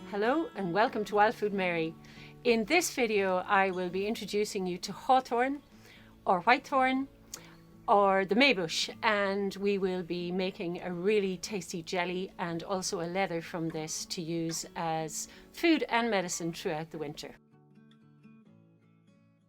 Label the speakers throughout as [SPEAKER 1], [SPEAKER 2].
[SPEAKER 1] Hello and welcome to Wild Food Mary. In this video I will be introducing you to hawthorn or whitethorn or the maybush, and we will be making a really tasty jelly and also a leather from this to use as food and medicine throughout the winter.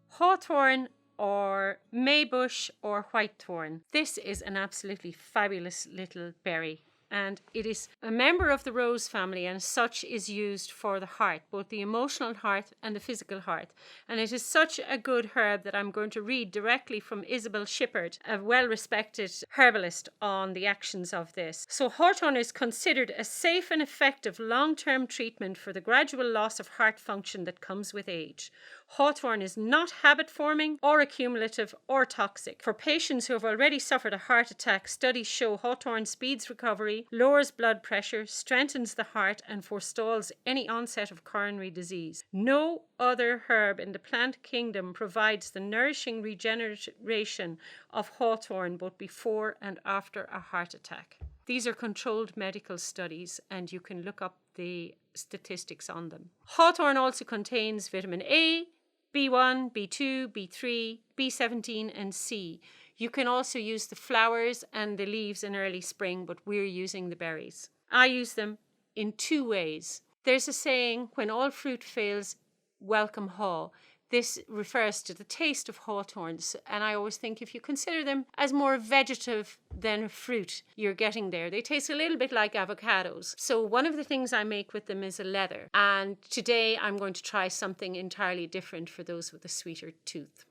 [SPEAKER 1] Hawthorn or maybush or whitethorn. This is an absolutely fabulous little berry. And it is a member of the rose family, and as such is used for the heart, both the emotional heart and the physical heart. And it is such a good herb that I'm going to read directly from Isabel Shippard, a well-respected herbalist, on the actions of this. So hawthorn is considered a safe and effective long-term treatment for the gradual loss of heart function that comes with age. Hawthorn is not habit-forming or accumulative or toxic. For patients who have already suffered a heart attack, studies show hawthorn speeds recovery, lowers blood pressure, strengthens the heart, and forestalls any onset of coronary disease. No other herb in the plant kingdom provides the nourishing regeneration of hawthorn both before and after a heart attack. These are controlled medical studies, and you can look up the statistics on them. Hawthorn also contains vitamin A, B1, B2, B3, B17 and C. You can also use the flowers and the leaves in early spring, but we're using the berries. I use them in two ways. There's a saying, when all fruit fails, welcome haw. This refers to the taste of hawthorns, and I always think if you consider them as more vegetative than fruit, you're getting there. They taste a little bit like avocados. So one of the things I make with them is a leather, and today I'm going to try something entirely different for those with a sweeter tooth.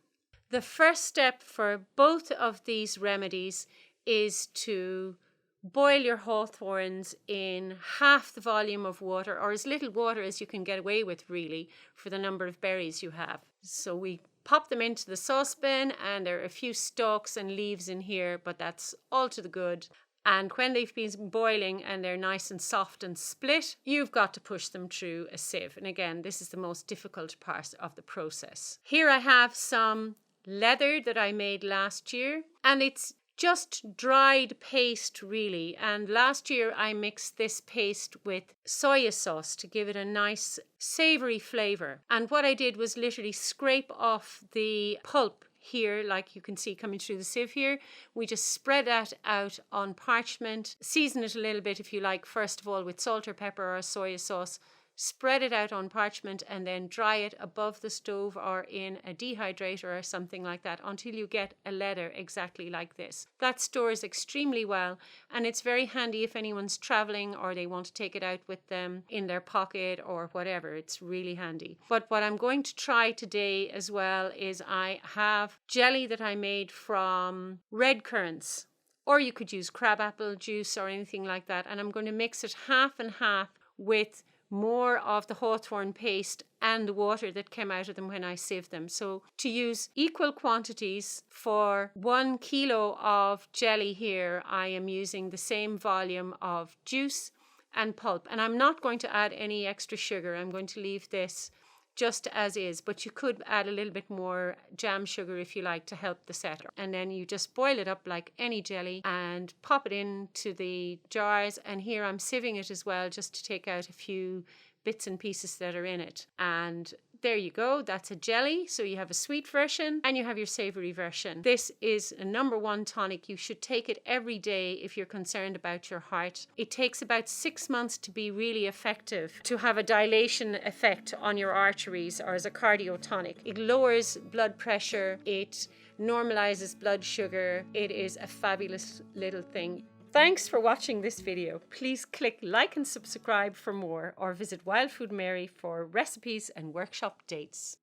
[SPEAKER 1] The first step for both of these remedies is to boil your hawthorns in half the volume of water, or as little water as you can get away with, really, for the number of berries you have. So we pop them into the saucepan, and there are a few stalks and leaves in here, but that's all to the good. And when they've been boiling and they're nice and soft and split, you've got to push them through a sieve. And again, this is the most difficult part of the process. Here I have some leather that I made last year, and it's just dried paste really, and last year I mixed this paste with soy sauce to give it a nice savory flavor. And what I did was literally scrape off the pulp here, like you can see coming through the sieve here. We just spread that out on parchment, season it a little bit if you like, first of all with salt or pepper or soy sauce. Spread it out on parchment and then dry it above the stove or in a dehydrator or something like that until you get a leather exactly like this. That stores extremely well, and it's very handy if anyone's traveling or they want to take it out with them in their pocket or whatever. It's really handy. But what I'm going to try today as well is I have jelly that I made from red currants, or you could use crabapple juice or anything like that, and I'm going to mix it half and half with more of the hawthorn paste and the water that came out of them when I sieved them. So to use equal quantities for 1 kilo of jelly here, I am using the same volume of juice and pulp. And I'm not going to add any extra sugar. I'm going to leave this just as is, but you could add a little bit more jam sugar if you like to help the settle. And then you just boil it up like any jelly and pop it into the jars. And here I'm sieving it as well, just to take out a few bits and pieces that are in it. And there you go, that's a jelly. So you have a sweet version and you have your savory version. This is a #1 tonic. You should take it every day if you're concerned about your heart. It takes about 6 months to be really effective, to have a dilation effect on your arteries, or as a cardiotonic. It lowers blood pressure, it normalizes blood sugar. It is a fabulous little thing. Thanks for watching this video. Please click like and subscribe for more, or visit Wild Food Mary for recipes and workshop dates.